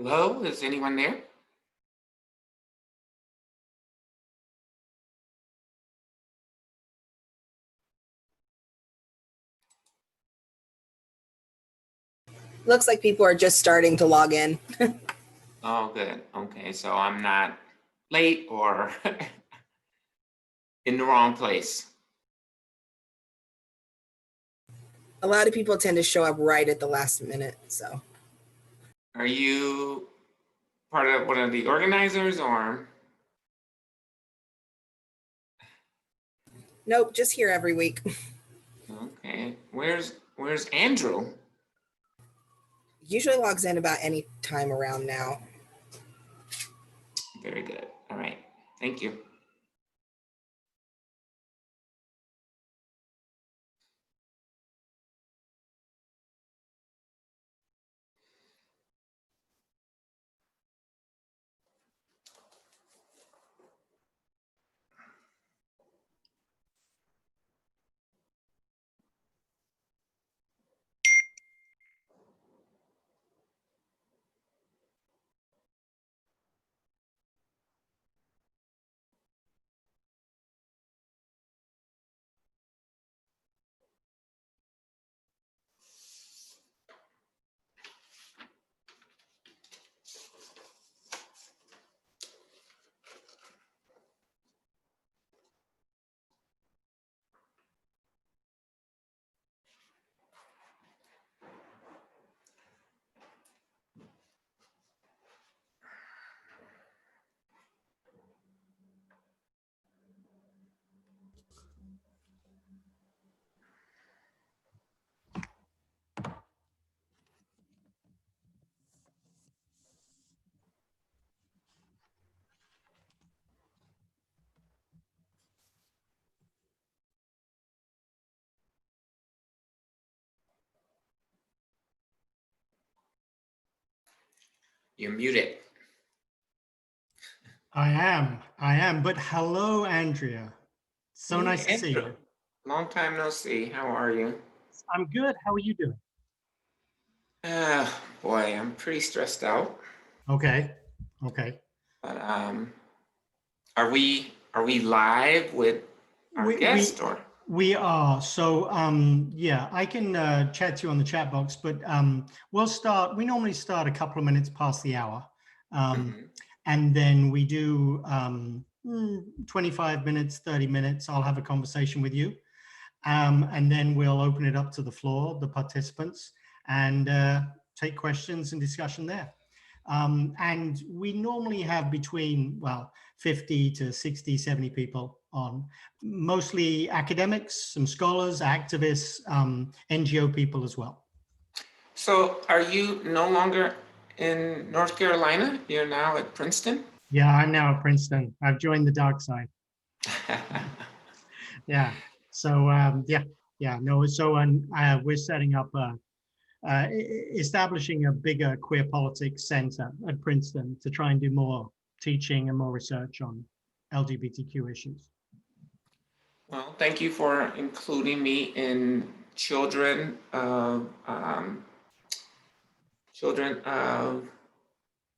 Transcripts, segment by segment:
Hello, is anyone there? Looks like people are just starting to log in. Oh, good. Okay, so I'm not late or in the wrong place. A lot of people tend to show up right at the last minute, so. Are you part of one of the organizers or? Nope, just here every week. Okay, where's Andrew? Usually logs in about any time around now. Very good. All right, thank you. You're muted. I am, but hello, Andrea. So Hey, nice to see Andrew. you. Long time no see. How are you? I'm good. How are you doing? Boy, I'm pretty stressed out. Okay. But are we live with our guest or? We are. So yeah, I can chat to you on the chat box, but we normally start a couple of minutes past the hour. And then we do 25 minutes, 30 minutes. I'll have a conversation with you. And then we'll open it up to the floor, the participants, and take questions and discussion there. And we normally have between, 50 to 60, 70 people on, mostly academics, some scholars, activists, NGO people as well. So are you no longer in North Carolina? You're now at Princeton? Yeah, I'm now at Princeton. I've joined the dark side. Yeah. So we're setting up establishing a bigger queer politics center at Princeton to try and do more teaching and more research on LGBTQ issues. Well, thank you for including me in children of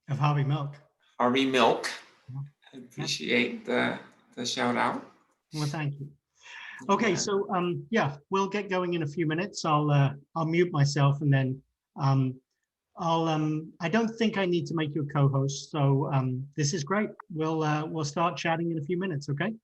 Harvey Milk. Harvey Milk. Yeah. I appreciate the shout out. Well, thank you. Okay, so yeah, we'll get going in a few minutes. I'll mute myself, and then I don't think I need to make you a co-host, so this is great. We'll start chatting in a few minutes, okay?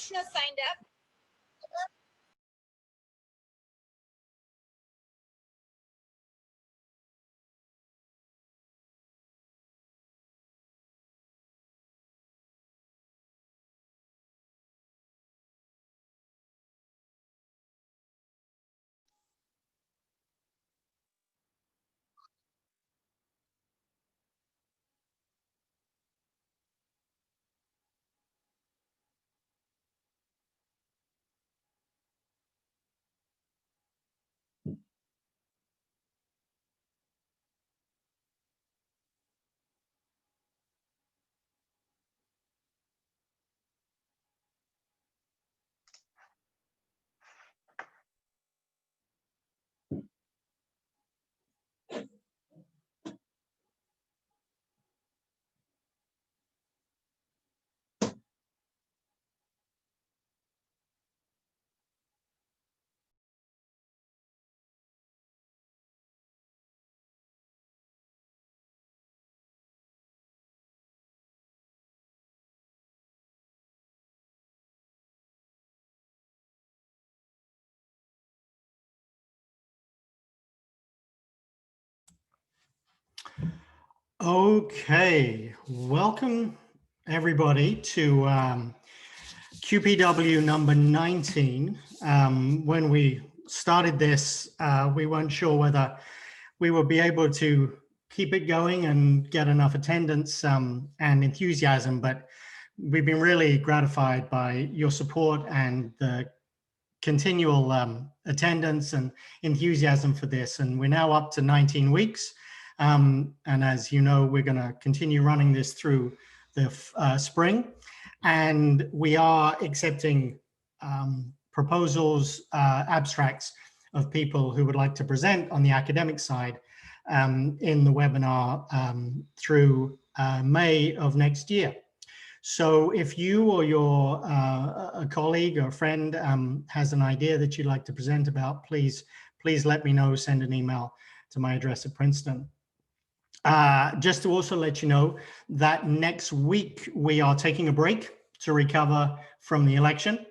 Krishna signed up. Okay, welcome everybody to QPW number 19. When we started this, we weren't sure whether we would be able to keep it going and get enough attendance and enthusiasm, but we've been really gratified by your support and the continual attendance and enthusiasm for this. And we're now up to 19 weeks. And as you know, we're going to continue running this through the spring. And we are accepting proposals, abstracts of people who would like to present on the academic side in the webinar through May of next year. So if you or your a colleague or friend has an idea that you'd like to present about, please let me know, send an email to my address at Princeton. Just to also let you know that next week we are taking a break to recover from the election.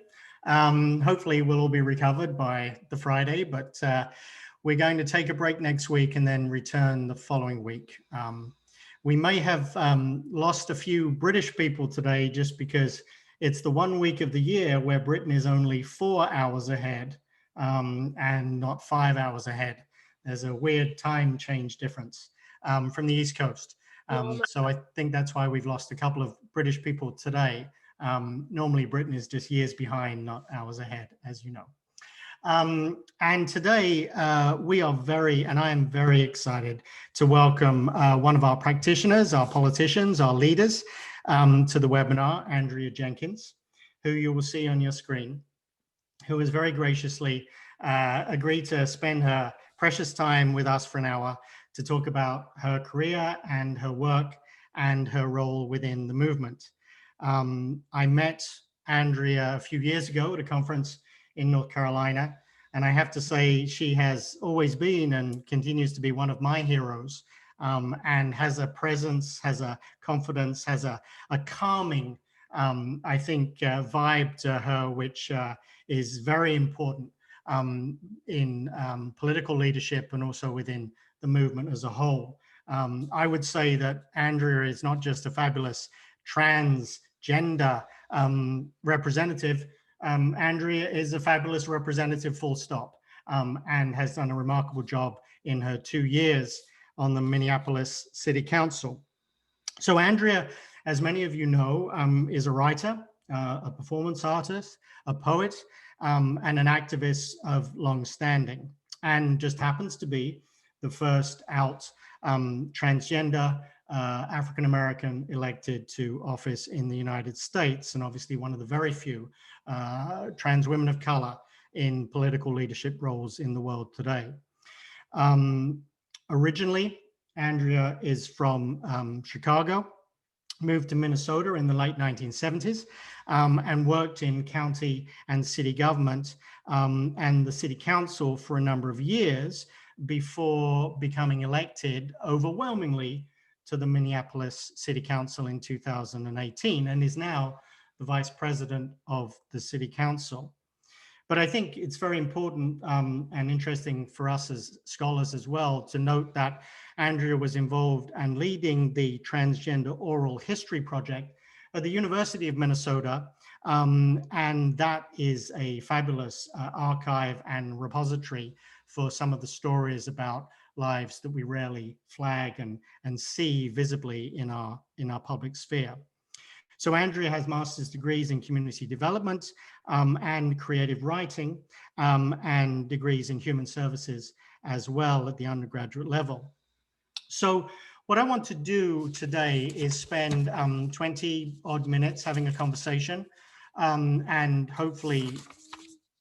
Hopefully we'll all be recovered by the Friday, but we're going to take a break next week and then return the following week. We may have lost a few British people today just because it's the 1 week of the year where Britain is only 4 hours ahead and not 5 hours ahead. There's a weird time change difference from the East Coast. So I think that's why we've lost a couple of British people today. Normally Britain is just years behind, not hours ahead, as you know. And today we are I am very excited to welcome one of our practitioners, our politicians, our leaders to the webinar, Andrea Jenkins, who you will see on your screen, who has very graciously agreed to spend her precious time with us for an hour to talk about her career and her work and her role within the movement. I met Andrea a few years ago at a conference in North Carolina, and I have to say she has always been and continues to be one of my heroes, and has a presence, has a confidence, has a calming, I think, vibe to her, which is very important in political leadership and also within the movement as a whole. I would say that Andrea is not just a fabulous transgender representative. Andrea is a fabulous representative, full stop, and has done a remarkable job in her 2 years on the Minneapolis City Council. So Andrea, as many of you know, is a writer, a performance artist, a poet, and an activist of long standing, and just happens to be the first out transgender African-American elected to office in the United States, and obviously one of the very few trans women of color in political leadership roles in the world today. Originally, Andrea is from Chicago, moved to Minnesota in the late 1970s, and worked in county and city government and the city council for a number of years before becoming elected overwhelmingly to the Minneapolis City Council in 2018, and is now the vice president of the city council. But I think it's very important and interesting for us as scholars as well to note that Andrea was involved and leading the Transgender Oral History Project at the University of Minnesota. And that is a fabulous archive and repository for some of the stories about lives that we rarely flag and see visibly in our public sphere. So Andrea has master's degrees in community development and creative writing and degrees in human services as well at the undergraduate level. So what I want to do today is spend 20 odd minutes having a conversation and hopefully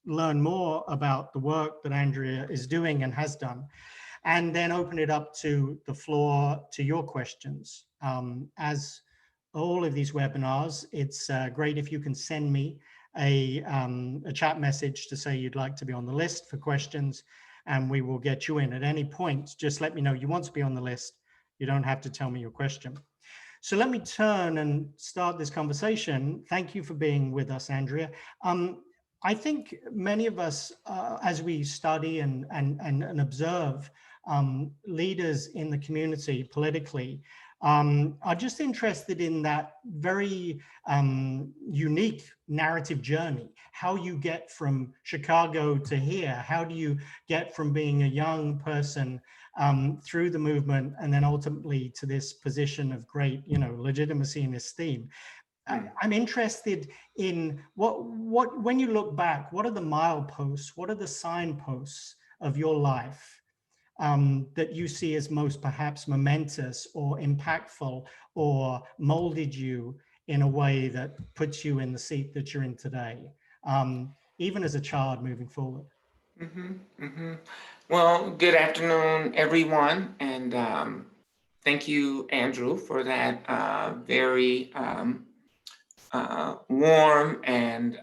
learn more about the work that Andrea is doing and has done, and then open it up to the floor to your questions. As all of these webinars, it's great if you can send me a chat message to say you'd like to be on the list for questions, and we will get you in at any point. Just let me know you want to be on the list. You don't have to tell me your question. So let me turn and start this conversation. Thank you for being with us, Andrea. I think many of us, as we study and observe leaders in the community politically, are just interested in that very unique narrative journey. How you get from Chicago to here? How do you get from being a young person through the movement and then ultimately to this position of great, legitimacy and esteem? I'm interested in when you look back, what are the mileposts? What are the signposts of your life that you see as most perhaps momentous or impactful or molded you in a way that puts you in the seat that you're in today, even as a child moving forward? Well, good afternoon, everyone. And thank you, Andrew, for that very warm and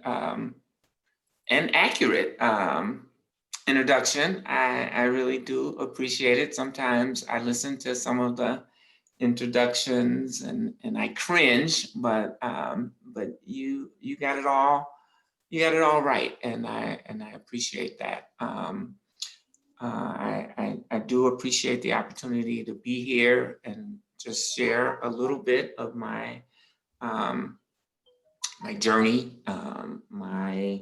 accurate introduction. I really do appreciate it. Sometimes I listen to some of the introductions and I cringe, but you got it all. You got it all right, and I appreciate that. I do appreciate the opportunity to be here and just share a little bit of my my journey, my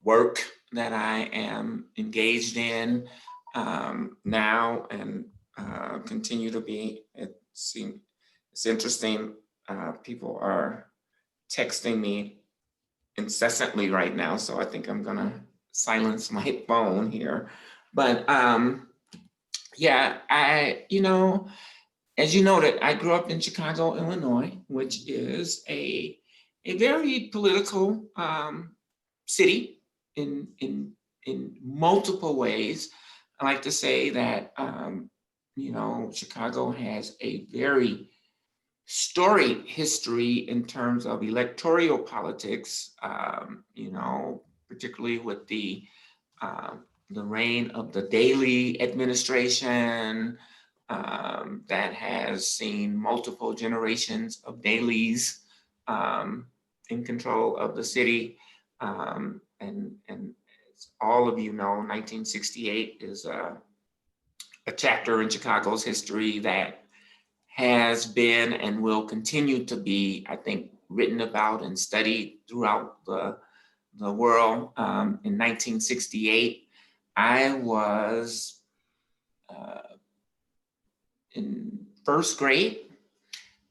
work that I am engaged in now and continue to be. It's interesting. People are texting me incessantly right now, so I think I'm gonna silence my phone here. But yeah, as you noted, I grew up in Chicago, Illinois, which is a very political city in multiple ways. I like to say that Chicago has a very storied history in terms of electoral politics. Particularly with the reign of the Daley administration. That has seen multiple generations of Daleys in control of the city. And as all of you know, 1968 is a chapter in Chicago's history that has been and will continue to be, I think, written about and studied throughout the world. In 1968, I was in first grade.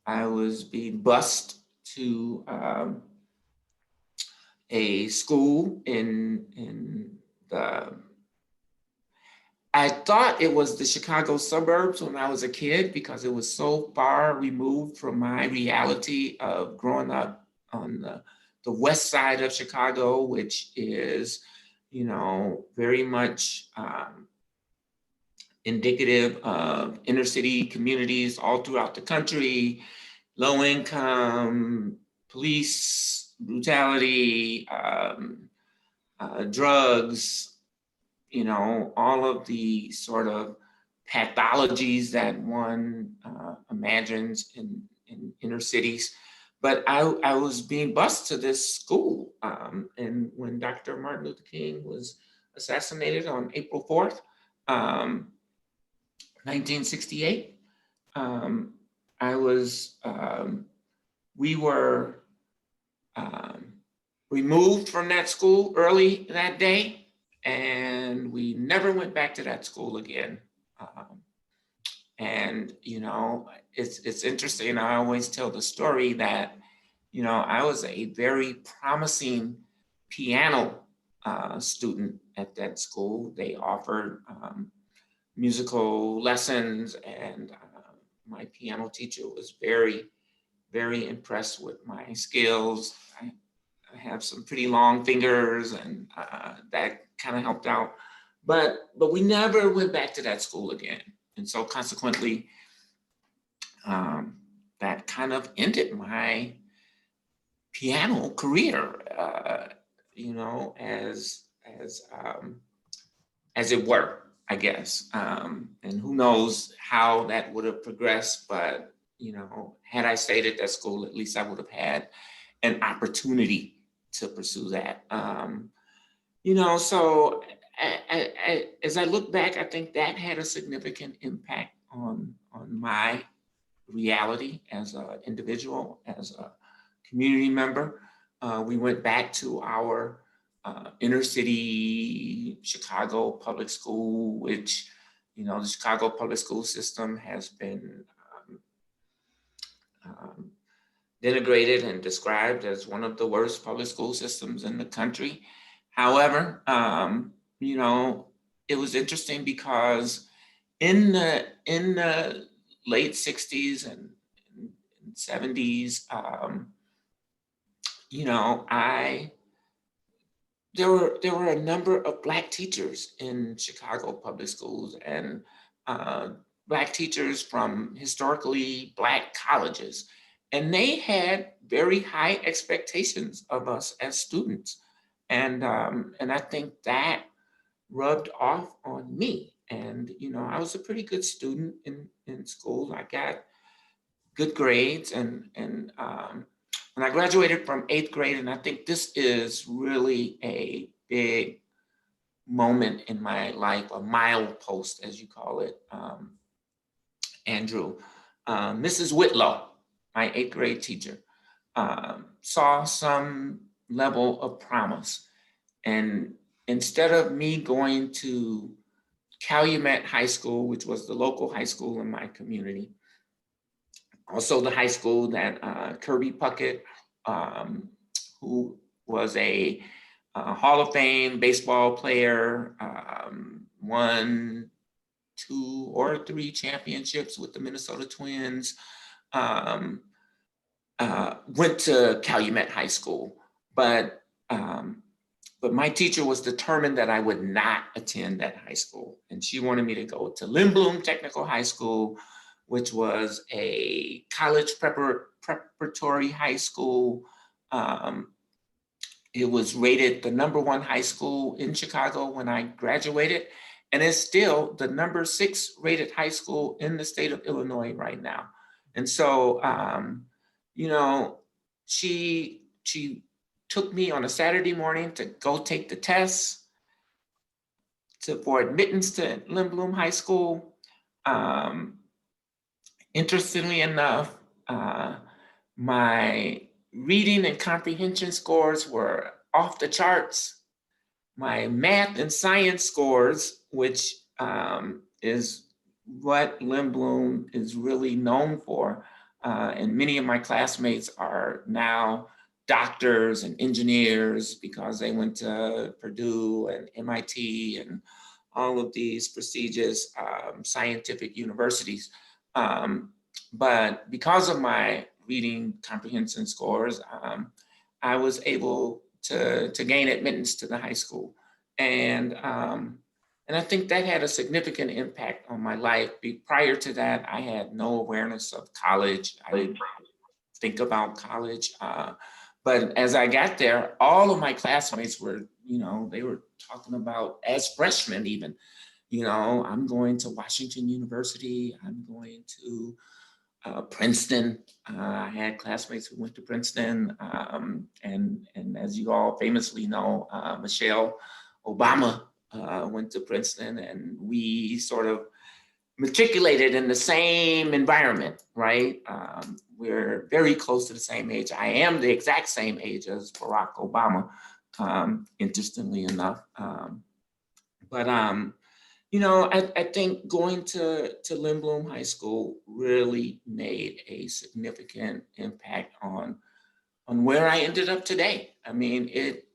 I was being bused to a school in the, I thought it was the Chicago suburbs when I was a kid because it was so far removed from my reality of growing up on the west side of Chicago, which is, very much indicative of inner city communities all throughout the country, low income, police brutality, drugs, all of the sort of pathologies that one imagines in inner cities. but I was being bused to this school. And when Dr. Martin Luther King was assassinated on April 4th, 1968, I was, we were removed from that school early that day, and we never went back to that school again. And you know, it's interesting. I always tell the story that, you know, I was a very promising piano student at that school. They offered musical lessons, and my piano teacher was very, very impressed with my skills. I have some pretty long fingers, and that kind of helped out. But we never went back to that school again, and so consequently, that kind of ended my piano career. You know, as it were, I guess. And who knows how that would have progressed, but you know, had I stayed at that school, at least I would have had an opportunity to pursue that. You know, so as I look back, I think that had a significant impact on my reality as an individual, as a community member. We went back to our inner city Chicago public school, which, you know, the Chicago public school system has been denigrated and described as one of the worst public school systems in the country. However, you know, it was interesting because in the late 60s and 70s, you know, there were a number of Black teachers in Chicago public schools, and Black teachers from historically Black colleges. And they had very high expectations of us as students. And I think that rubbed off on me. And, you know, I was a pretty good student in school. I got good grades, and when I graduated from 8th grade, and I think this is really a big moment in my life, a milepost, as you call it, Andrew. Mrs. Whitlow, my 8th grade teacher, saw some level of promise. And instead of me going to Calumet High School, which was the local high school in my community, also the high school that Kirby Puckett, who was a Hall of Fame baseball player, won 2 or 3 championships with the Minnesota Twins, went to Calumet High School. But my teacher was determined that I would not attend that high school. And she wanted me to go to Lindblom Technical High School, which was a college preparatory high school. It was rated the #1 high school in Chicago when I graduated, and it's still the #6 rated high school in the state of Illinois right now. And so, you know, she took me on a Saturday morning to go take the tests for admittance to Lindblom High School. Interestingly enough, my reading and comprehension scores were off the charts. My math and science scores, which is what Lindblom is really known for, and many of my classmates are now doctors and engineers because they went to Purdue and MIT and all of these prestigious scientific universities. But because of my reading comprehension scores, I was able to gain admittance to the high school. And I think that had a significant impact on my life. Prior to that, I had no awareness of college. I didn't think about college. But as I got there, all of my classmates were, you know, they were talking about, as freshmen even, you know, I'm going to Washington University, I'm going to Princeton. I had classmates who went to Princeton, and as you all famously know, Michelle Obama went to Princeton, and we sort of matriculated in the same environment, right? We're very close to the same age. I am the exact same age as Barack Obama, interestingly enough. But I think going to Lindblom High School really made a significant impact on where I ended up today. I mean, it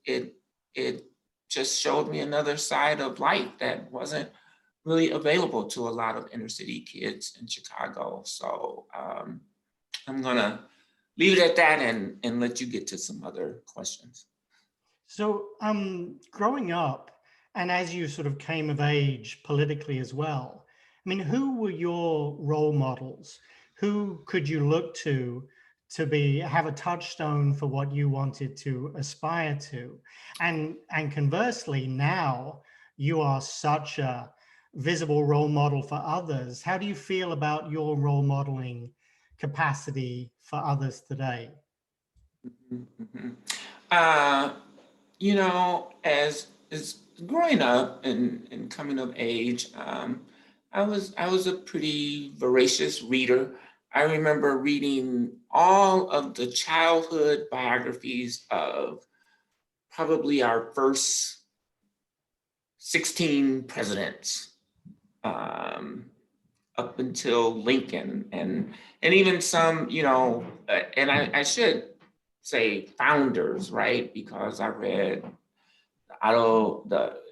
just showed me another side of life that wasn't really available to a lot of inner city kids in Chicago. So I'm gonna leave it at that and let you get to some other questions. So growing up, and as you sort of came of age politically as well, I mean, who were your role models? Who could you look to have a touchstone for what you wanted to aspire to? And conversely, now you are such a visible role model for others. How do you feel about your role modeling capacity for others today? Mm-hmm. As growing up and coming of age, I was a pretty voracious reader. I remember reading all of the childhood biographies of probably our first 16 presidents, up until Lincoln, and even some, and I should say founders, right? Because I read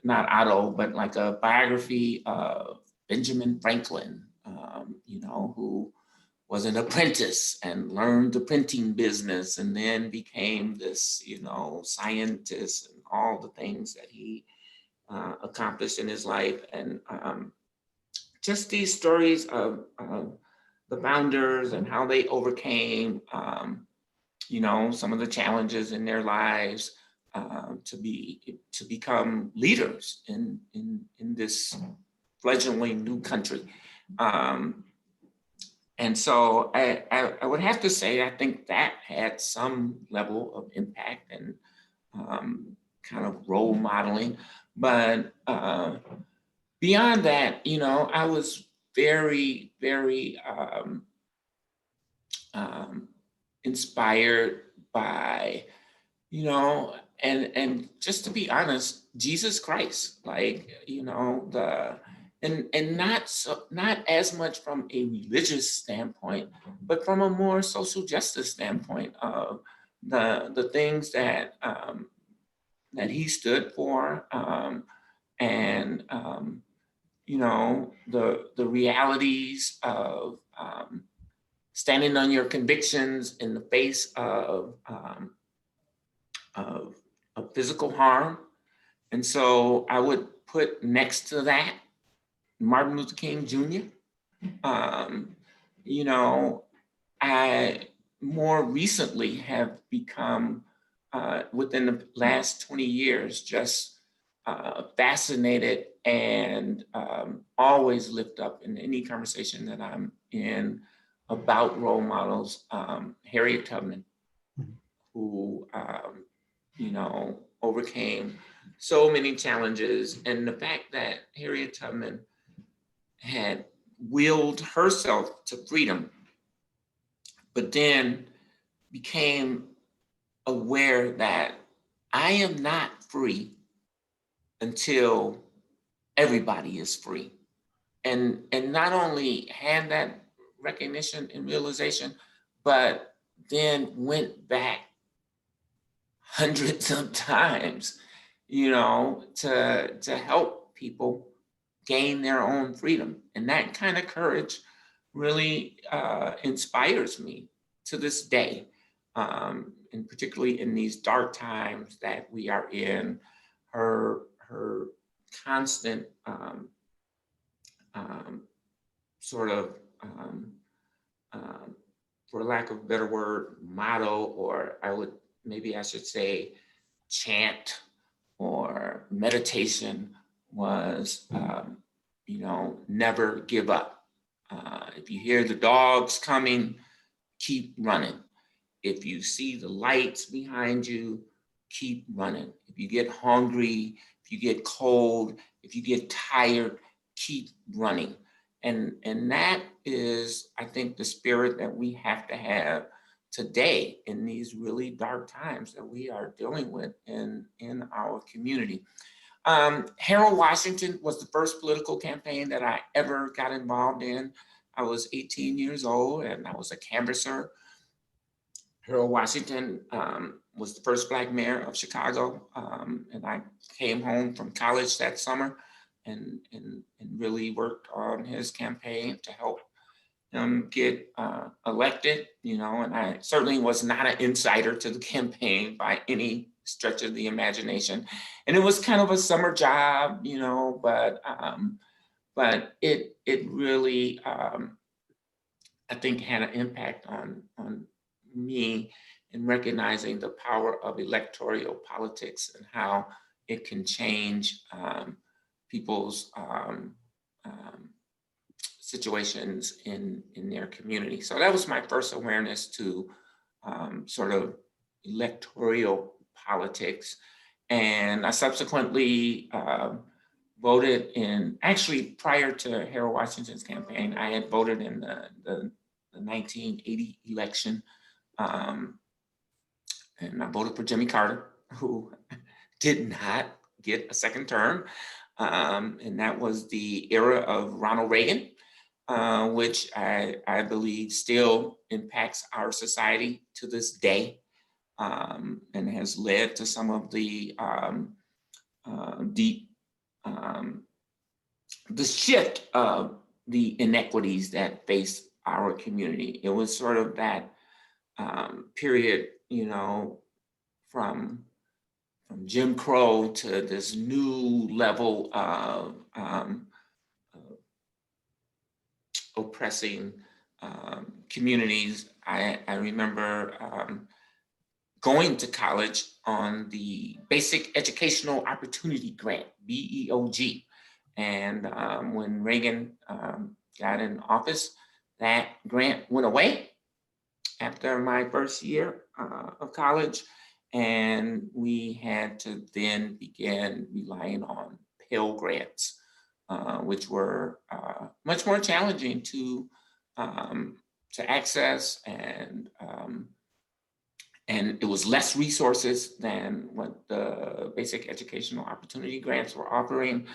not Otto, but like a biography of Benjamin Franklin, who was an apprentice and learned the printing business and then became this, scientist and all the things that he accomplished in his life. And just these stories of the founders and how they overcame, some of the challenges in their lives, to become leaders in this fledgling new country. And so I would have to say, I think that had some level of impact and kind of role modeling. But beyond that, I was very, very inspired by, and just to be honest, Jesus Christ, like, and not as much from a religious standpoint, but from a more social justice standpoint of the things that that he stood for, and the realities of standing on your convictions in the face of physical harm. And so I would put next to that Martin Luther King Jr. I more recently have become, within the last 20 years, just fascinated and always lift up in any conversation that I'm in about role models, Harriet Tubman, who, overcame so many challenges. And the fact that Harriet Tubman had willed herself to freedom, but then became aware that I am not free until everybody is free. And not only had that recognition and realization, but then went back hundreds of times, to help people gain their own freedom. And that kind of courage really inspires me to this day, and particularly in these dark times that we are in. Her constant sort of, for lack of a better word, motto, or maybe I should say chant or meditation was, never give up. If you hear the dogs coming, keep running. If you see the lights behind you, keep running. If you get hungry, if you get cold, if you get tired, keep running. And that is, I think, the spirit that we have to have today in these really dark times that we are dealing with in our community. Harold Washington was the first political campaign that I ever got involved in. I was 18 years old and I was a canvasser. Harold Washington was the first Black mayor of Chicago, and I came home from college that summer and really worked on his campaign to help him get elected, you know, and I certainly was not an insider to the campaign by any stretch of the imagination. And it was kind of a summer job, you know, but it really, I think, had an impact on me in recognizing the power of electoral politics and how it can change people's situations in their community. So that was my first awareness to sort of electoral politics. And I subsequently voted in, actually prior to Harold Washington's campaign, I had voted in the 1980 election. And I voted for Jimmy Carter, who did not get a second term. And that was the era of Ronald Reagan, which I believe still impacts our society to this day, and has led to some of the deep, the shift of the inequities that face our community. It was sort of that period, you know, from Jim Crow to this new level of oppressing communities. I remember going to college on the Basic Educational Opportunity Grant, BEOG. And when Reagan got in office, that grant went away after my first year of college. And we had to then begin relying on Pell Grants, which were much more challenging to access, and it was less resources than what the Basic Educational Opportunity Grants were offering.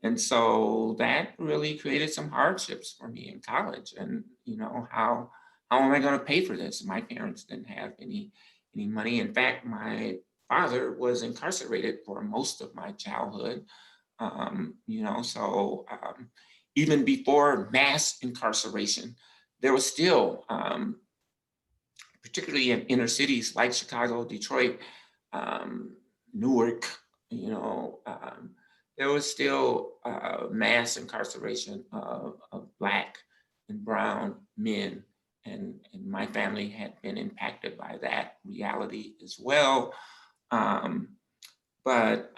And so that really created some hardships for me in college. And, you know, how am I going to pay for this? My parents didn't have any money. In fact, my father was incarcerated for most of my childhood. You know, so even before mass incarceration, there was still, particularly in inner cities like Chicago, Detroit, Newark, you know, there was still mass incarceration of Black and brown men. And my family had been impacted by that reality as well. But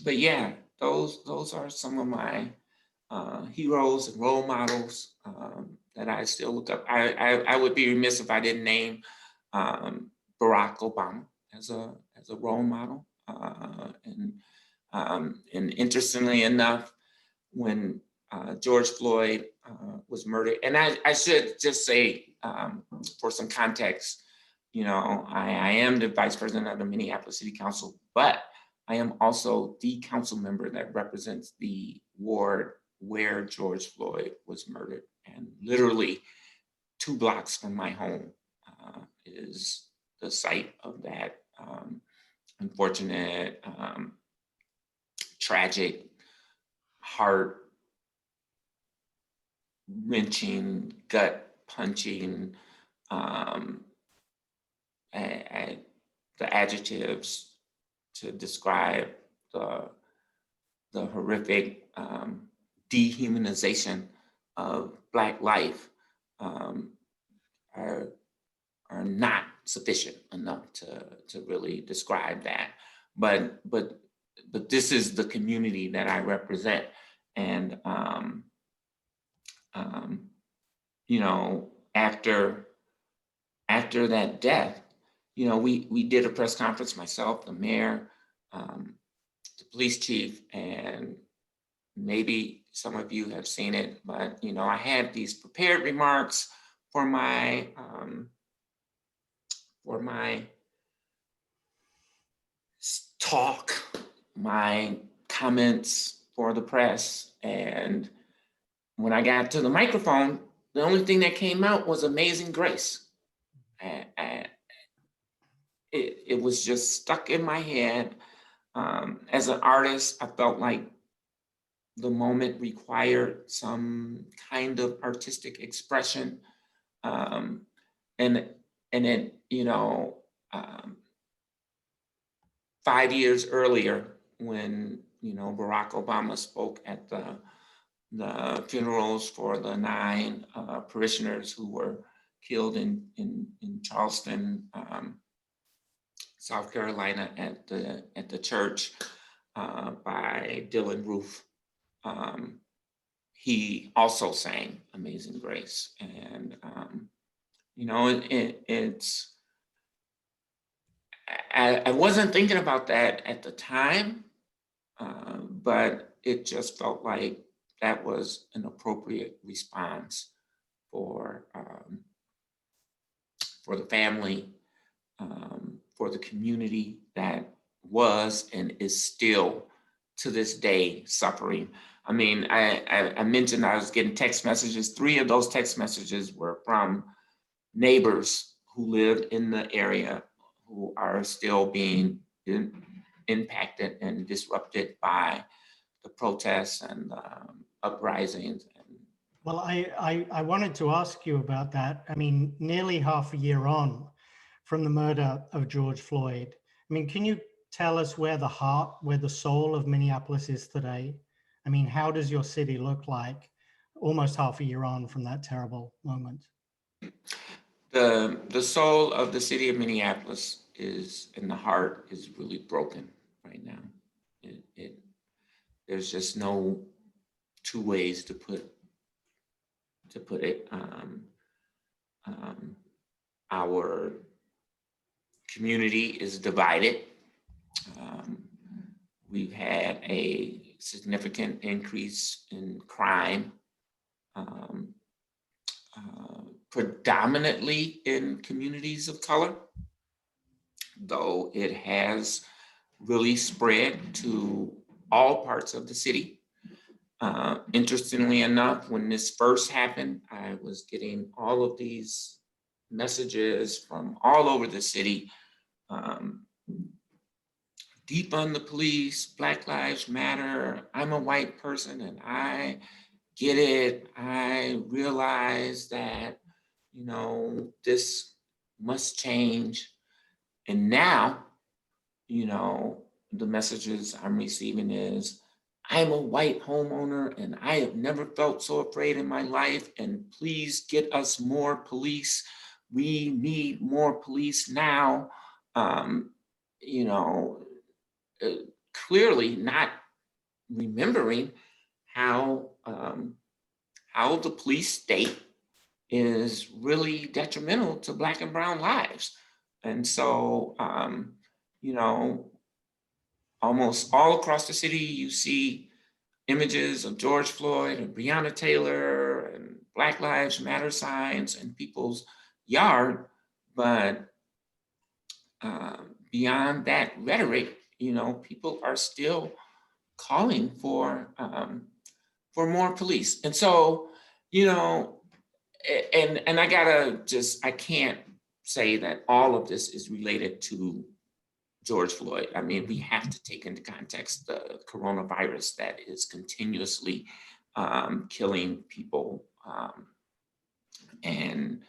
yeah, those are some of my heroes and role models that I still look up. I would be remiss if I didn't name Barack Obama as a role model. And interestingly enough, when George Floyd was murdered, and I should just say, for some context, you know, I am the vice president of the Minneapolis City Council, but I am also the council member that represents the ward where George Floyd was murdered. And literally 2 blocks from my home is the site of that unfortunate, tragic, heart-wrenching, gut-punching, the adjectives to describe the horrific dehumanization of Black life are not sufficient enough to really describe that. But this is the community that I represent, and you know, after that death, you know, we did a press conference, myself, the mayor, the police chief, and maybe some of you have seen it, but, you know, I had these prepared remarks for my talk, my comments for the press. And when I got to the microphone, the only thing that came out was Amazing Grace. It was just stuck in my head. As an artist, I felt like the moment required some kind of artistic expression. And then, you know, 5 years earlier, when, you know, Barack Obama spoke at the funerals for the 9 parishioners who were killed in Charleston, South Carolina, at the church by Dylan Roof. He also sang Amazing Grace. And, you know, it's, I wasn't thinking about that at the time, but it just felt like that was an appropriate response for the family, for the community that was and is still to this day suffering. I mean, I mentioned I was getting text messages. 3 of those text messages were from neighbors who lived in the area who are still being impacted and disrupted by the protests and uprisings. Well, I wanted to ask you about that. I mean, nearly half a year on from the murder of George Floyd. I mean, can you tell us where the heart, where the soul of Minneapolis is today? I mean, how does your city look like almost half a year on from that terrible moment? The soul of the city of Minneapolis is, and the heart is really broken right now. There's just no 2 ways to put it. Our community is divided. We've had a significant increase in crime, predominantly in communities of color, though it has really spread to all parts of the city. Interestingly enough, when this first happened, I was getting all of these messages from all over the city. Defund the police, Black Lives Matter. I'm a white person and I get it. I realize that, you know, this must change. And now, you know, the messages I'm receiving is, I'm a white homeowner and I have never felt so afraid in my life, and please get us more police. We need more police now. You know, clearly not remembering how the police state is really detrimental to Black and brown lives. And so, you know, almost all across the city, you see images of George Floyd and Breonna Taylor and Black Lives Matter signs in people's yard. But beyond that rhetoric, you know, people are still calling for more police. And so, you know, and I gotta just, I can't say that all of this is related to George Floyd. I mean, we have to take into context the coronavirus that is continuously killing people and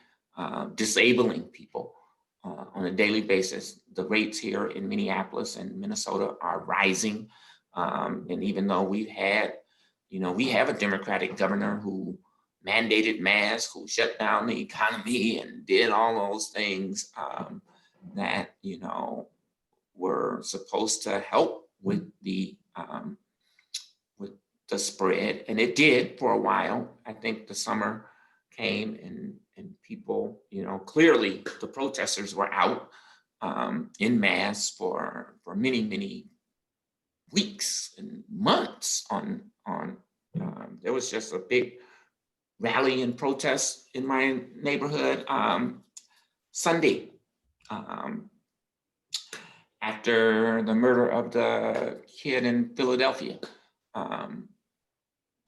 disabling people on a daily basis. The rates here in Minneapolis and Minnesota are rising. And even though we've had, you know, we have a Democratic governor who mandated masks, who shut down the economy and did all those things that, you know, were supposed to help with the the spread, and it did for a while. I think the summer came and people, clearly the protesters were out in mass for many weeks and months on there was just a big rally and protest in my neighborhood Sunday after the murder of the kid in Philadelphia.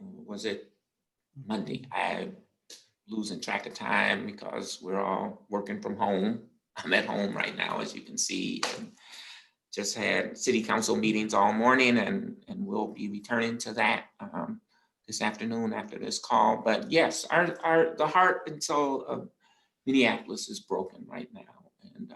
Was it Monday? I'm losing track of time because we're all working from home. I'm at home right now, as you can see, and just had city council meetings all morning, and we'll be returning to that this afternoon after this call. But yes, the heart and soul of Minneapolis is broken right now, and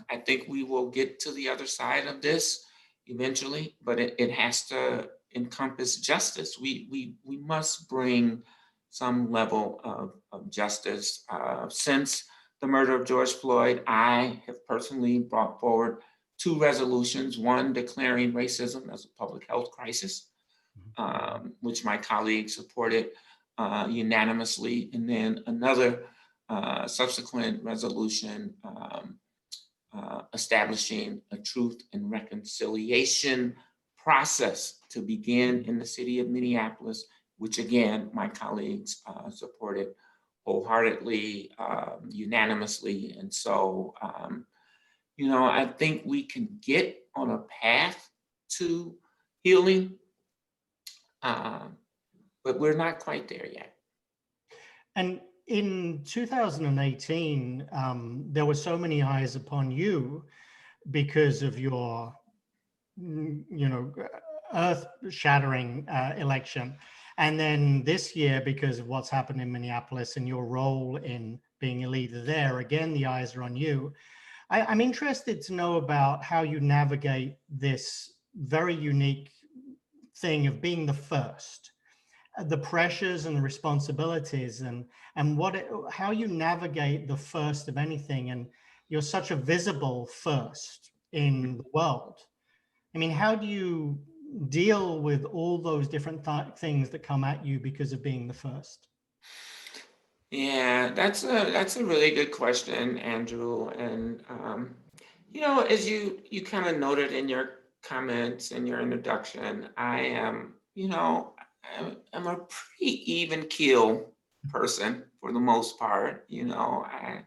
I think we will get to the other side of this eventually, but it has to encompass justice. We must bring some level of justice. Since the murder of George Floyd, I have personally brought forward 2 resolutions, one declaring racism as a public health crisis, which my colleagues supported unanimously, and then another subsequent resolution establishing a truth and reconciliation process to begin in the city of Minneapolis, which again, my colleagues supported wholeheartedly, unanimously. And so, I think we can get on a path to healing, but we're not quite there yet. And in 2018, there were so many eyes upon you because of your, earth-shattering election. And then this year, because of what's happened in Minneapolis and your role in being a leader there, again, the eyes are on you. I'm interested to know about how you navigate this very unique thing of being the first, the pressures and the responsibilities, and how you navigate the first of anything. And you're such a visible first in the world. I mean, how do you deal with all those different things that come at you because of being the first? Yeah, that's a really good question, Andrew. And as you kind of noted in your comments and your introduction, I am, I'm a pretty even keel person for the most part. I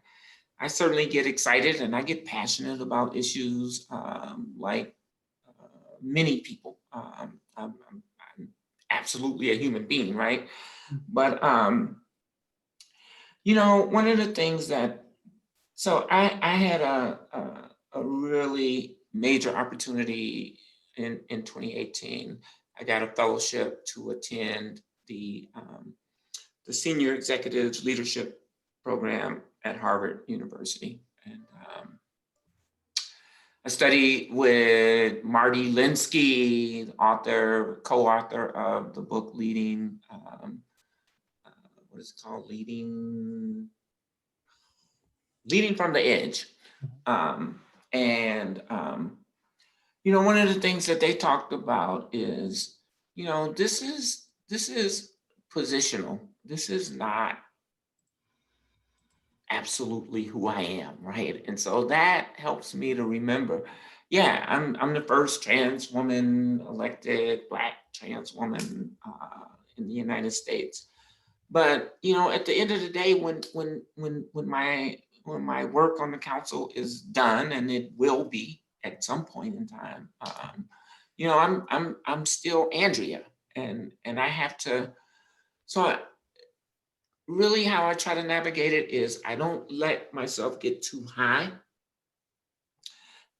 certainly get excited and I get passionate about issues like many people. I'm absolutely a human being, right? But one of the things so I had a really major opportunity in 2018. I got a fellowship to attend the Senior Executives Leadership Program at Harvard University. And I studied with Marty Linsky, co-author of the book Leading, what is it called? Leading from the Edge. One of the things that they talked about is, this is positional. This is not absolutely who I am, right? And so that helps me to remember, yeah, I'm the first trans woman elected, Black trans woman in the United States. But at the end of the day, when my work on the council is done, and it will be at some point in time, I'm still Andrea, and I have to. So really, how I try to navigate it is I don't let myself get too high,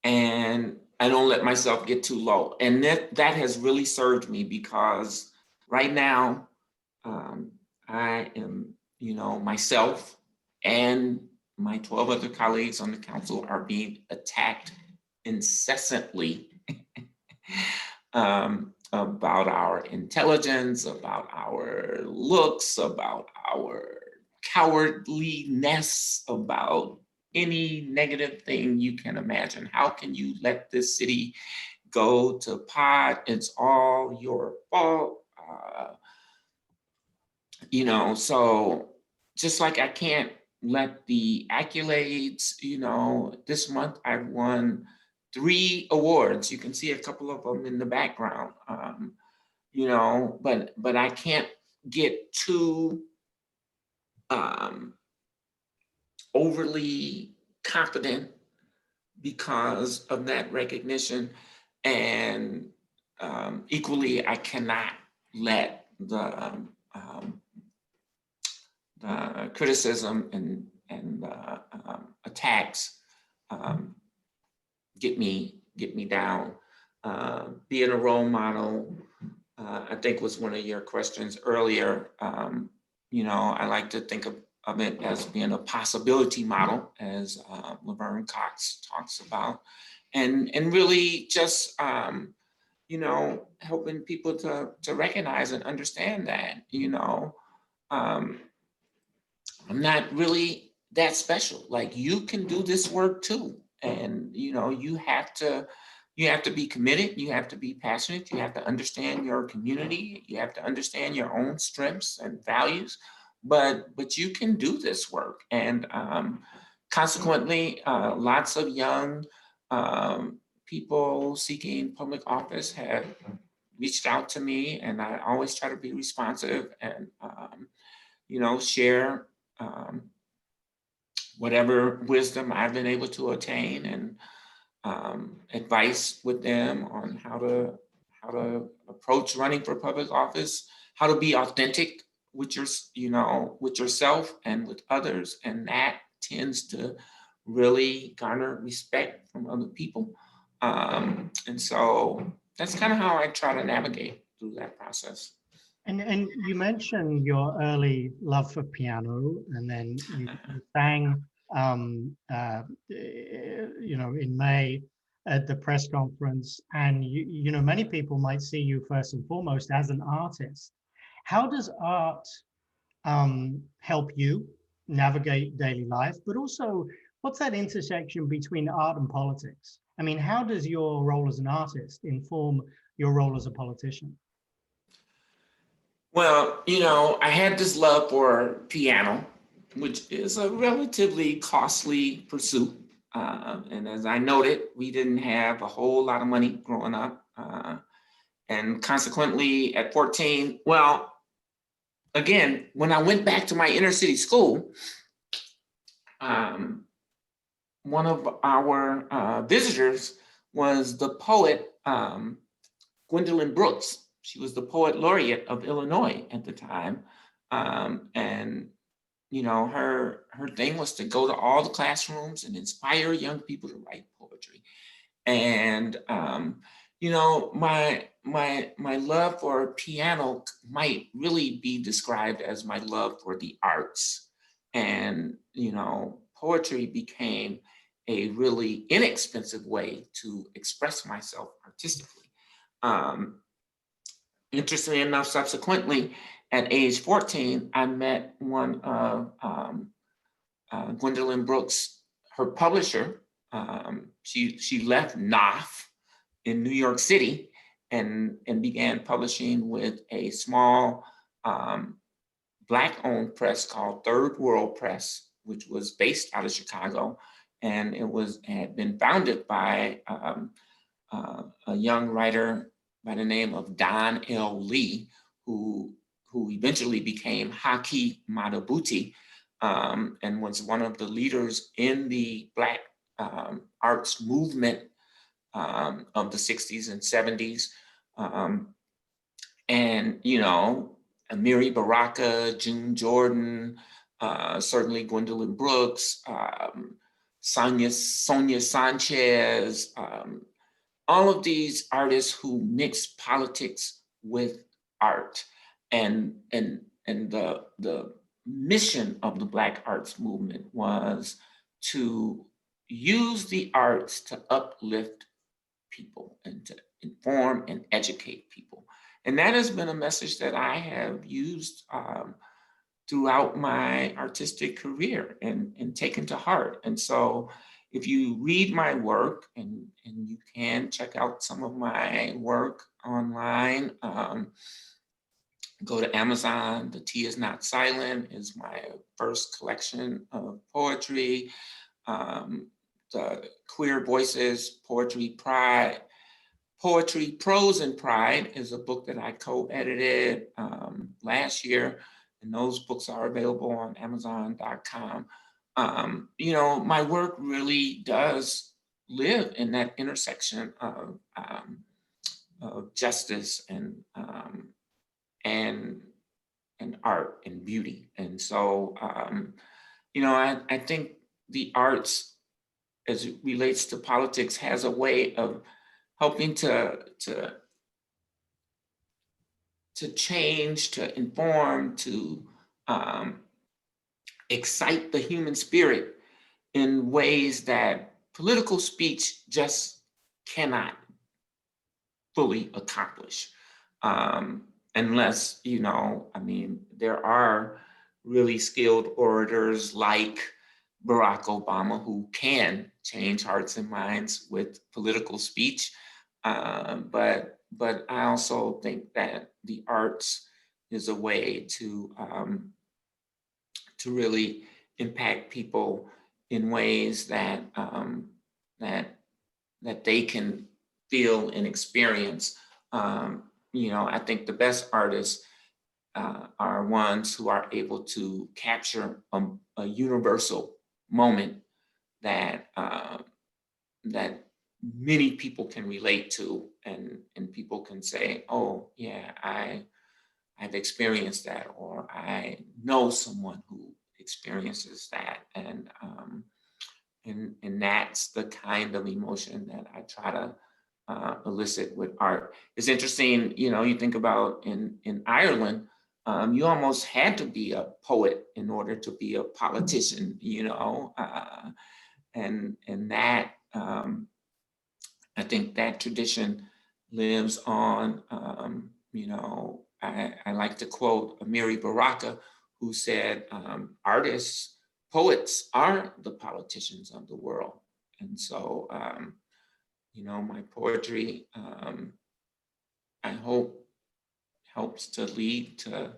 and I don't let myself get too low, and that has really served me, because right now I am, myself and my 12 other colleagues on the council are being attacked incessantly about our intelligence, about our looks, about our cowardliness, about any negative thing you can imagine. How can you let this city go to pot, it's all your fault. So just like I can't let the accolades, this month I've won 3 awards. You can see a couple of them in the background. But I can't get too overly confident because of that recognition. And equally, I cannot let the criticism and attacks get me down. Being a role model, I think was one of your questions earlier. I like to think of it as being a possibility model, as Laverne Cox talks about, and really just helping people to recognize and understand that I'm not really that special. Like, you can do this work too, and you have to be committed. You have to be passionate. You have to understand your community. You have to understand your own strengths and values. But you can do this work, and consequently, lots of young people seeking public office have reached out to me, and I always try to be responsive and share whatever wisdom I've been able to attain, and advice with them on how to approach running for public office, how to be authentic with with yourself and with others, and that tends to really garner respect from other people. And so that's kind of how I try to navigate through that process. And you mentioned your early love for piano, and then you sang, in May at the press conference. And many people might see you first and foremost as an artist. How does art help you navigate daily life? But also, what's that intersection between art and politics? I mean, how does your role as an artist inform your role as a politician? Well, I had this love for piano, which is a relatively costly pursuit. And as I noted, we didn't have a whole lot of money growing up. And consequently, at 14, well, again, when I went back to my inner city school, one of our visitors was the poet Gwendolyn Brooks. She was the poet laureate of Illinois at the time. And her thing was to go to all the classrooms and inspire young people to write poetry. And my love for piano might really be described as my love for the arts. And poetry became a really inexpensive way to express myself artistically. Interestingly enough, subsequently, at age 14, I met one of Gwendolyn Brooks, her publisher. She left Knopf in New York City and began publishing with a small Black-owned press called Third World Press, which was based out of Chicago. And it had been founded by a young writer by the name of Don L. Lee, who eventually became Haki Madhubuti, and was one of the leaders in the Black arts movement of the 60s and 70s. Amiri Baraka, June Jordan, certainly Gwendolyn Brooks, Sonia Sanchez, all of these artists who mix politics with art. And the mission of the Black arts movement was to use the arts to uplift people and to inform and educate people. And that has been a message that I have used throughout my artistic career and taken to heart. And so, if you read my work, and you can check out some of my work online, go to Amazon. The Tea is Not Silent is my first collection of poetry. The Queer Voices, Poetry, Prose, and Pride is a book that I co-edited last year, and those books are available on Amazon.com. My work really does live in that intersection of justice and art and beauty. And so, I think the arts, as it relates to politics, has a way of helping to change, to inform, to excite the human spirit in ways that political speech just cannot fully accomplish. Unless, there are really skilled orators like Barack Obama who can change hearts and minds with political speech. But I also think that the arts is a way to really impact people in ways that that they can feel and experience. I think the best artists are ones who are able to capture a universal moment that that many people can relate to, and people can say, oh yeah, I've experienced that, or I know someone who experiences that. And that's the kind of emotion that I try to elicit with art. It's interesting, you think about in Ireland, you almost had to be a poet in order to be a politician, and that I think that tradition lives on. I like to quote Amiri Baraka, who said, poets are the politicians of the world. And so, my poetry, I hope, helps to lead to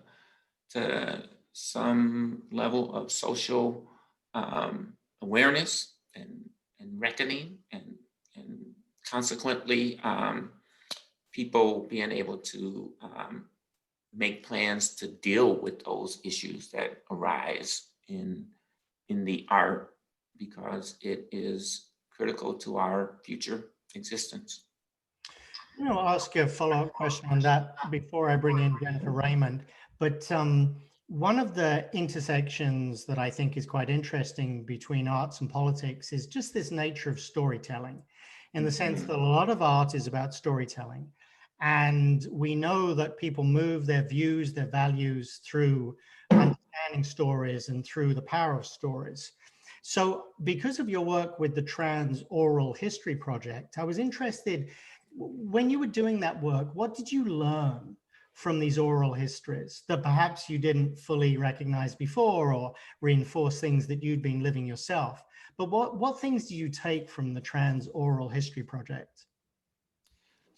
some level of social awareness and reckoning, and consequently, people being able to make plans to deal with those issues that arise in the art, because it is critical to our future existence. I'll ask you a follow-up question on that before I bring in Jennifer Raymond. But one of the intersections that I think is quite interesting between arts and politics is just this nature of storytelling, in the sense that a lot of art is about storytelling. And we know that people move their views, their values through understanding stories and through the power of stories. So because of your work with the Trans Oral History Project, I was interested, when you were doing that work, what did you learn from these oral histories that perhaps you didn't fully recognize before, or reinforce things that you'd been living yourself? But what things do you take from the Trans Oral History Project?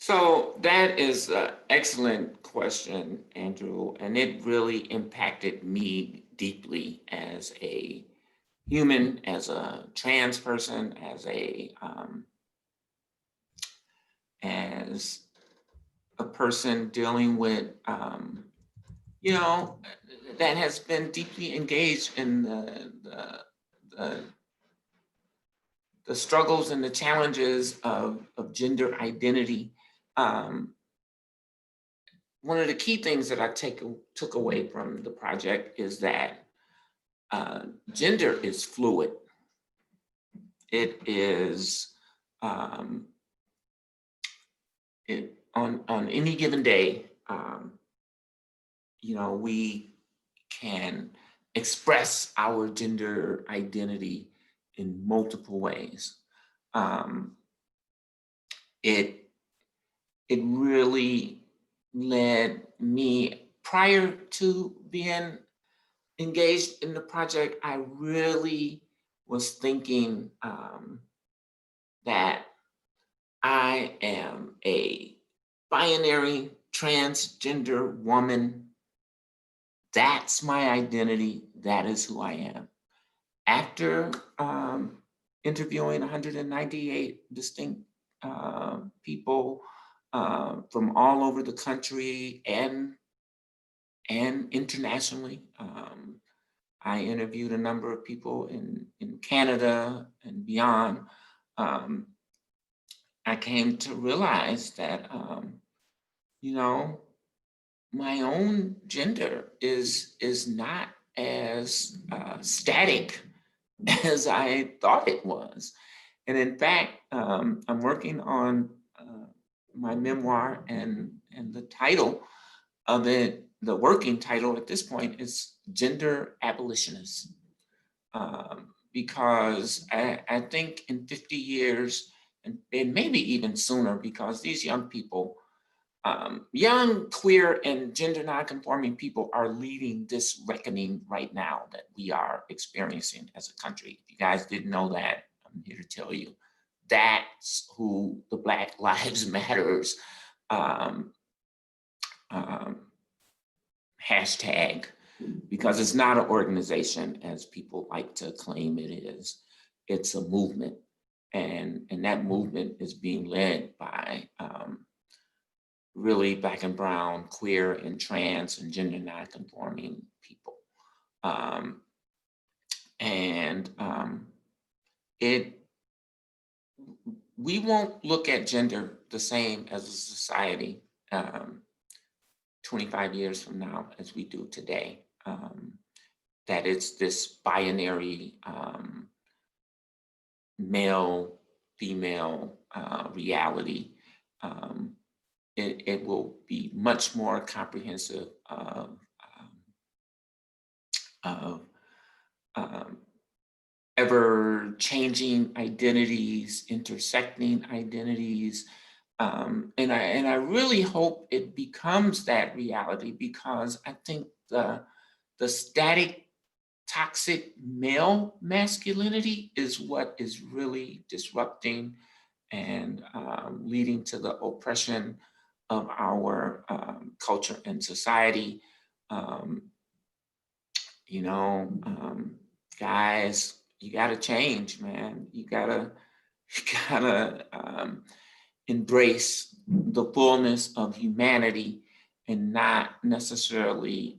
So that is an excellent question, Andrew, and it really impacted me deeply as a human, as a trans person, as a person dealing with, that has been deeply engaged in the struggles and the challenges of gender identity. One of the key things that I took away from the project is that gender is fluid. It is on any given day, we can express our gender identity in multiple ways. It really led me, prior to being engaged in the project, I really was thinking that I am a binary transgender woman. That's my identity. That is who I am. After interviewing 198 distinct people from all over the country and internationally, I interviewed a number of people in Canada and beyond. I came to realize that, you know, my own gender is not as static as I thought it was. And in fact, I'm working on my memoir, and the title of it, the working title at this point, is Gender Abolitionist. Because I think in 50 years, and maybe even sooner, because these young people, young, queer, and gender nonconforming people are leading this reckoning right now that we are experiencing as a country. If you guys didn't know that, I'm here to tell you, that's who the Black Lives Matters hashtag, because it's not an organization as people like to claim it is. It's a movement, and that movement is being led by really Black and brown, queer and trans and gender nonconforming people. We won't look at gender the same as a society 25 years from now as we do today. That it's this binary male, female reality. It will be much more comprehensive of ever-changing identities, intersecting identities, and I really hope it becomes that reality, because I think the static, toxic male masculinity is what is really disrupting and leading to the oppression of our culture and society. Guys, you gotta change, man. You gotta embrace the fullness of humanity and not necessarily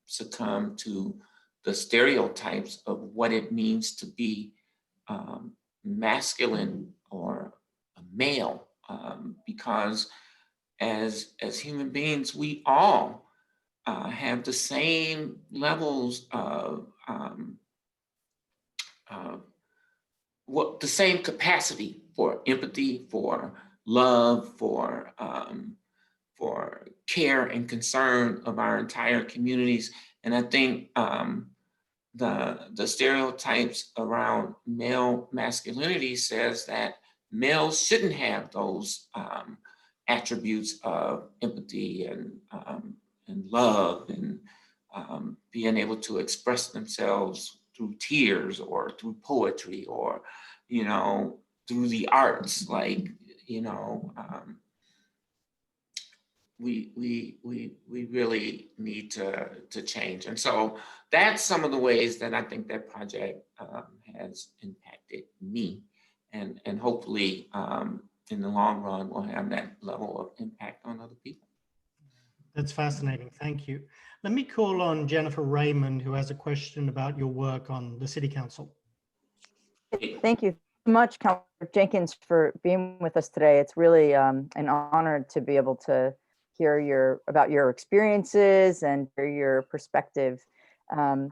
succumb to the stereotypes of what it means to be masculine or a male, because as human beings, we all have the same levels of the same capacity for empathy, for love, for care and concern of our entire communities. And I think the stereotypes around male masculinity says that males shouldn't have those attributes of empathy and love and being able to express themselves through tears or through poetry or, through the arts. Like, we really need to change. And so that's some of the ways that I think that project has impacted me, and hopefully in the long run we'll have that level of impact on other people. That's fascinating. Thank you. Let me call on Jennifer Raymond, who has a question about your work on the City Council. Thank you so much, Councilor Jenkins, for being with us today. It's really an honor to be able to hear about your experiences and hear your perspective. I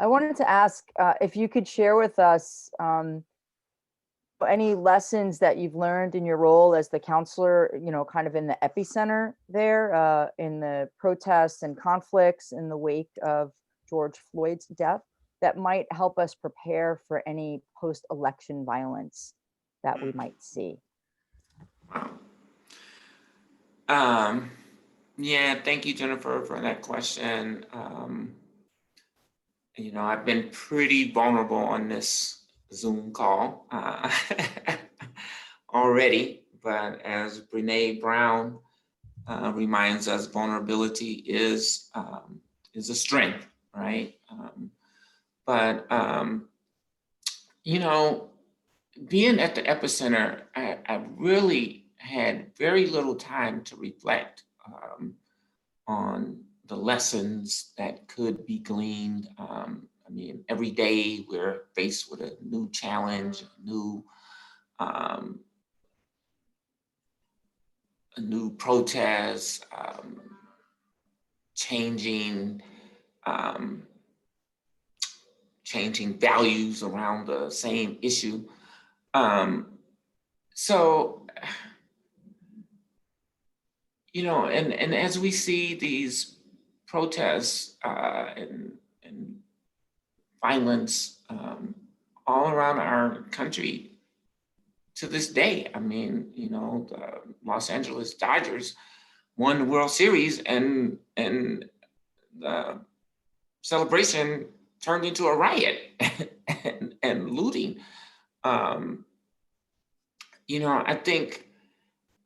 wanted to ask if you could share with us any lessons that you've learned in your role as the counselor, kind of in the epicenter there, in the protests and conflicts in the wake of George Floyd's death, that might help us prepare for any post-election violence that we might see. Yeah, thank you, Jennifer, for that question. I've been pretty vulnerable on this Zoom call. already, but as Brene Brown reminds us, vulnerability is a strength, right? You know, being at the epicenter, I really had very little time to reflect on the lessons that could be gleaned. I mean, every day we're faced with a new challenge, um, a new protest, changing um, changing values around the same issue. Um, so, you know, and as we see these protests and violence all around our country to this day, I mean, you know, the Los Angeles Dodgers won the World Series, and the celebration turned into a riot and looting. Um, you know, I think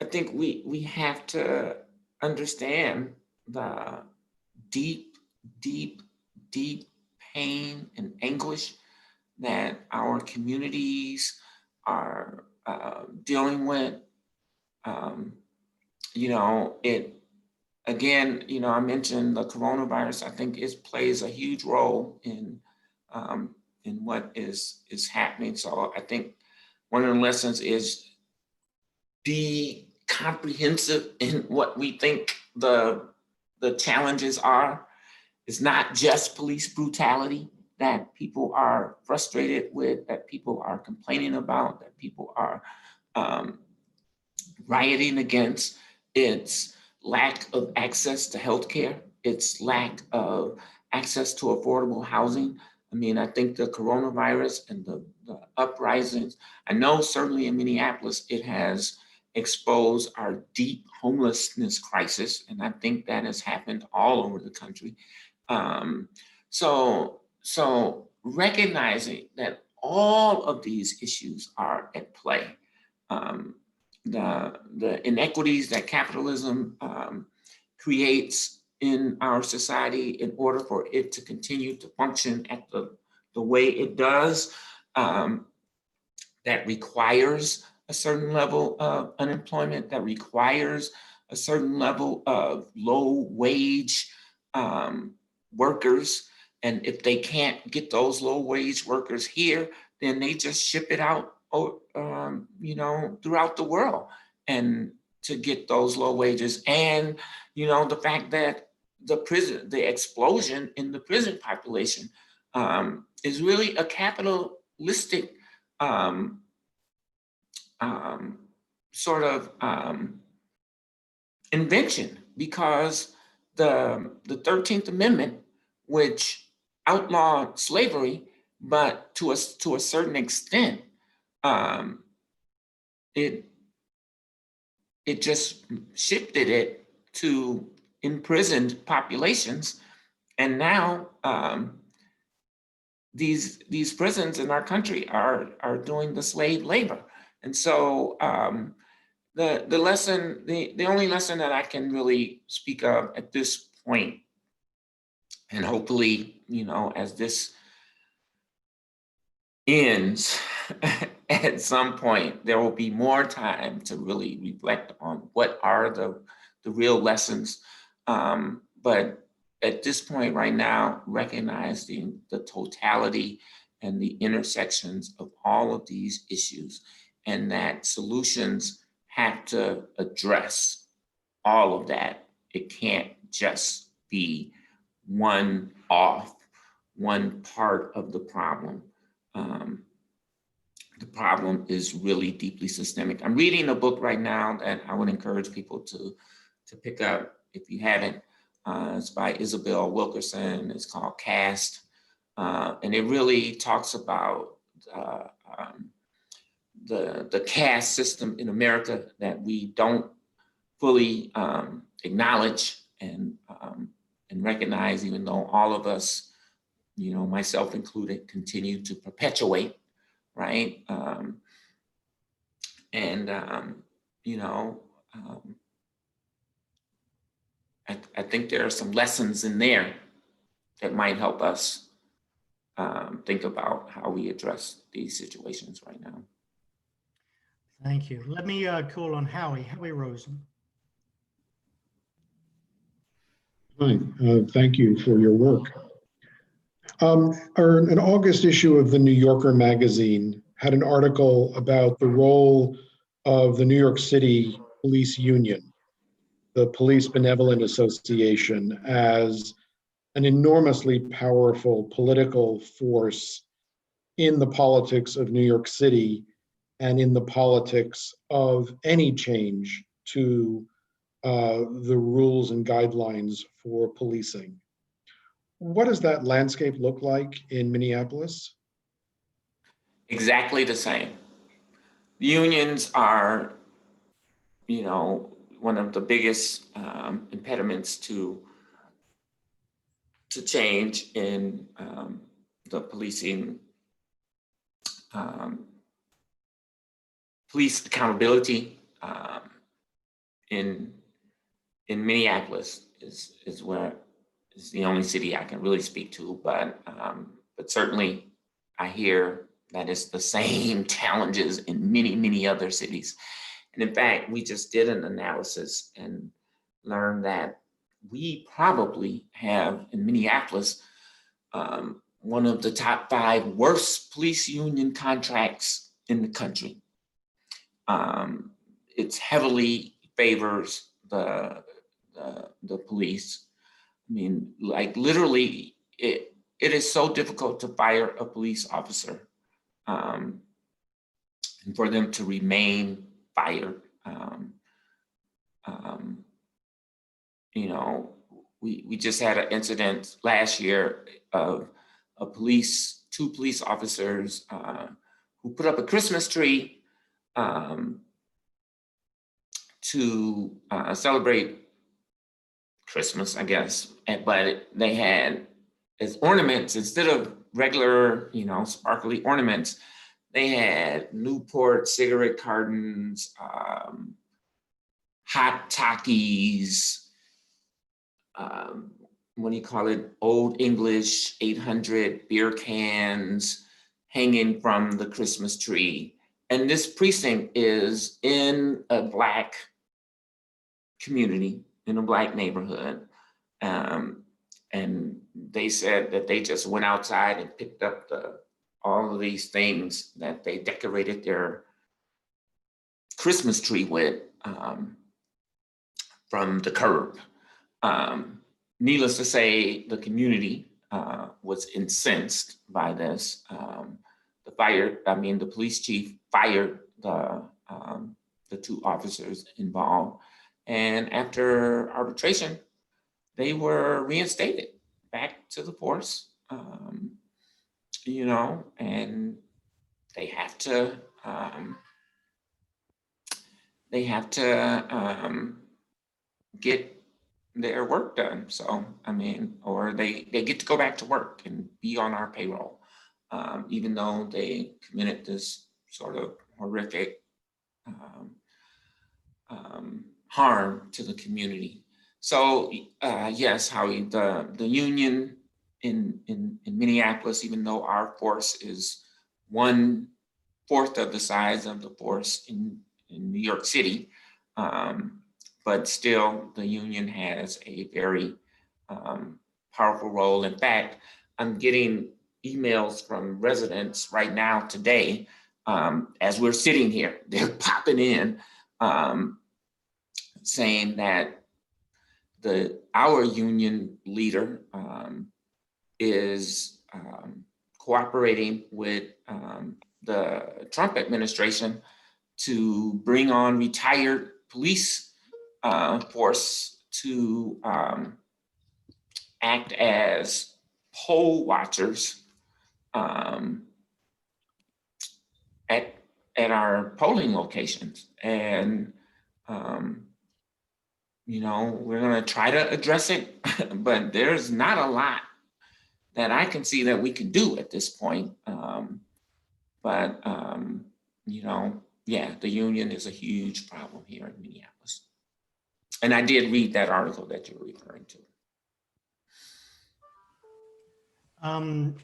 we have to understand the deep, deep, deep pain and anguish that our communities are dealing with. Um, you know, it again, you know, I mentioned the coronavirus. I think it plays a huge role in what is happening. So I think one of the lessons is be comprehensive in what we think the challenges are. It's not just police brutality that people are frustrated with, that people are complaining about, that people are um, rioting against. It's lack of access to healthcare. It's lack of access to affordable housing. I mean, I think the coronavirus and the uprisings, I know certainly in Minneapolis, it has exposed our deep homelessness crisis. And I think that has happened all over the country. Um, so recognizing that all of these issues are at play, um, the inequities that capitalism creates in our society in order for it to continue to function at the way it does, that requires a certain level of unemployment, that requires a certain level of low wage workers. And if they can't get those low wage workers here, then they just ship it out, you know, throughout the world, and to get those low wages. And, you know, the fact that the explosion in the prison population is really a capitalistic um, sort of invention, because the 13th Amendment, which outlawed slavery, but to a certain extent, it just shifted it to imprisoned populations, and now these prisons in our country are doing the slave labor. And so the lesson, the only lesson that I can really speak of at this point, and hopefully, you know, as this ends at some point, there will be more time to really reflect on what are the real lessons. But at this point right now, recognizing the totality and the intersections of all of these issues, and that solutions have to address all of that. It can't just be one part of the problem. The problem is really deeply systemic. I'm reading a book right now that I would encourage people to pick up if you haven't. It's by Isabel Wilkerson. It's called Caste. And it really talks about the caste system in America that we don't fully acknowledge and recognize, even though all of us, you know, myself included, continue to perpetuate, right? And, you know, I think there are some lessons in there that might help us think about how we address these situations right now. Thank you. Let me call on Howie Rosen. Hi, thank you for your work. An August issue of the New Yorker magazine had an article about the role of the New York City Police Union, the Police Benevolent Association, as an enormously powerful political force in the politics of New York City and in the politics of any change to the rules and guidelines for policing. What does that landscape look like in Minneapolis? Exactly the same. Unions are, you know, one of the biggest impediments to change in the policing, police accountability in Minneapolis is where is the only city I can really speak to, but certainly I hear that it's the same challenges in many other cities. And in fact, we just did an analysis and learned that we probably have in Minneapolis one of the top 5 worst police union contracts in the country. It heavily favors the police. I mean, like literally, it is so difficult to fire a police officer and for them to remain fired. You know, we just had an incident last year of two police officers who put up a Christmas tree to celebrate Christmas, I guess, but they had as ornaments, instead of regular, you know, sparkly ornaments, they had Newport cigarette cartons, hot Takis, what do you call it? Old English 800 beer cans hanging from the Christmas tree. And this precinct is in a Black community, in a Black neighborhood. And they said that they just went outside and picked up all of these things that they decorated their Christmas tree with from the curb. Needless to say, the community was incensed by this. The police chief fired the 2 officers involved. And after arbitration, they were reinstated back to the force, you know, and they have to get their work done. So, I mean, or they get to go back to work and be on our payroll, even though they committed this sort of horrific harm to the community. So yes, Howie, the union in Minneapolis, even though our force is 1/4 of the size of the force in New York City, but still the union has a very powerful role. In fact, I'm getting emails from residents right now today, as we're sitting here, they're popping in saying that our union leader is cooperating with the Trump administration to bring on retired police force to act as poll watchers at our polling locations. And you know, we're going to try to address it, but there's not a lot that I can see that we can do at this point. You know, yeah, the union is a huge problem here in Minneapolis. And I did read that article that you're referring to.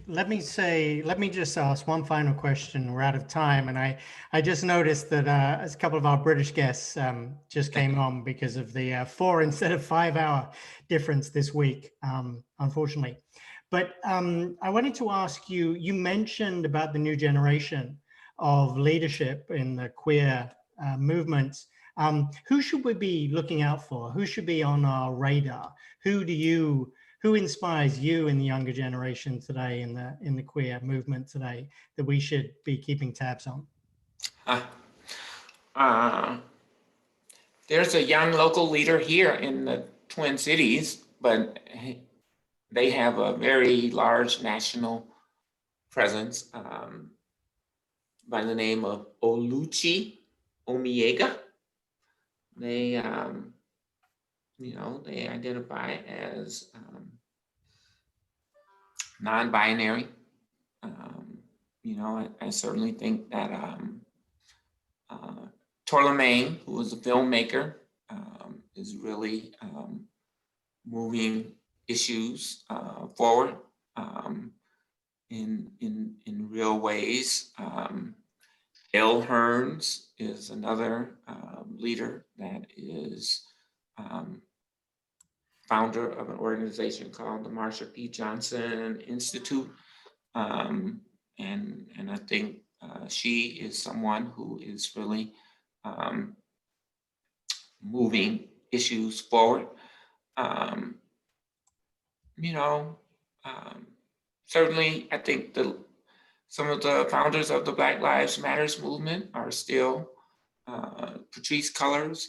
Let me just ask one final question. We're out of time. And I just noticed that a couple of our British guests just came on because of the 4 instead of 5 hour difference this week, unfortunately. But I wanted to ask you, you mentioned about the new generation of leadership in the queer movement. Who should we be looking out for? Who should be on our radar? Who inspires you in the younger generation today, in the queer movement today, that we should be keeping tabs on? There's a young local leader here in the Twin Cities, but they have a very large national presence by the name of Oluchi Omiega. They, they identify as non-binary. I certainly think that Torlemaine, who is a filmmaker, is really moving issues forward in real ways. Elle Hearns is another leader that is founder of an organization called the Marsha P. Johnson Institute. And I think she is someone who is really moving issues forward. Certainly, I think some of the founders of the Black Lives Matters movement are still Patrisse Cullors,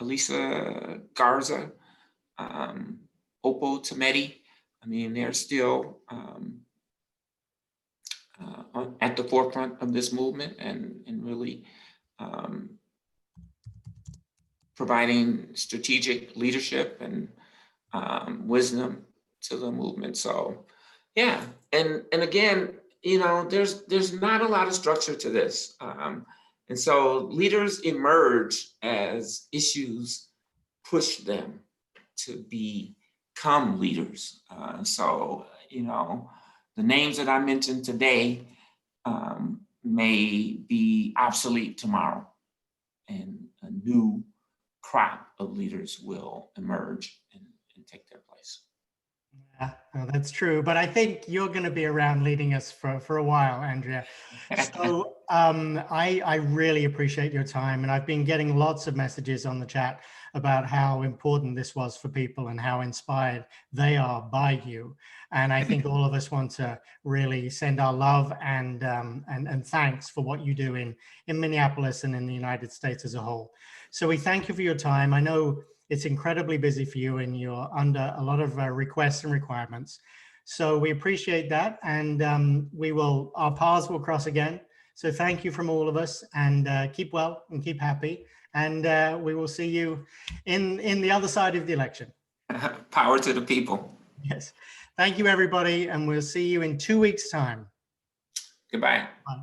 Elisa Garza, Oppo Tometi. I mean, they're still at the forefront of this movement and really providing strategic leadership and wisdom to the movement. So, yeah, and again, there's not a lot of structure to this, and so leaders emerge as issues push them to become leaders. So, the names that I mentioned today may be obsolete tomorrow, and a new crop of leaders will emerge and take their place. Yeah, no, that's true. But I think you're going to be around leading us for a while, Andrea. So I really appreciate your time. And I've been getting lots of messages on the chat about how important this was for people and how inspired they are by you. And I think all of us want to really send our love and thanks for what you do in Minneapolis and in the United States as a whole. So we thank you for your time. I know it's incredibly busy for you and you're under a lot of requests and requirements. So we appreciate that. And our paths will cross again. So thank you from all of us, and keep well and keep happy. And we will see you in the other side of the election. Power to the people. Yes. Thank you, everybody. And we'll see you in 2 weeks' time. Goodbye. Bye.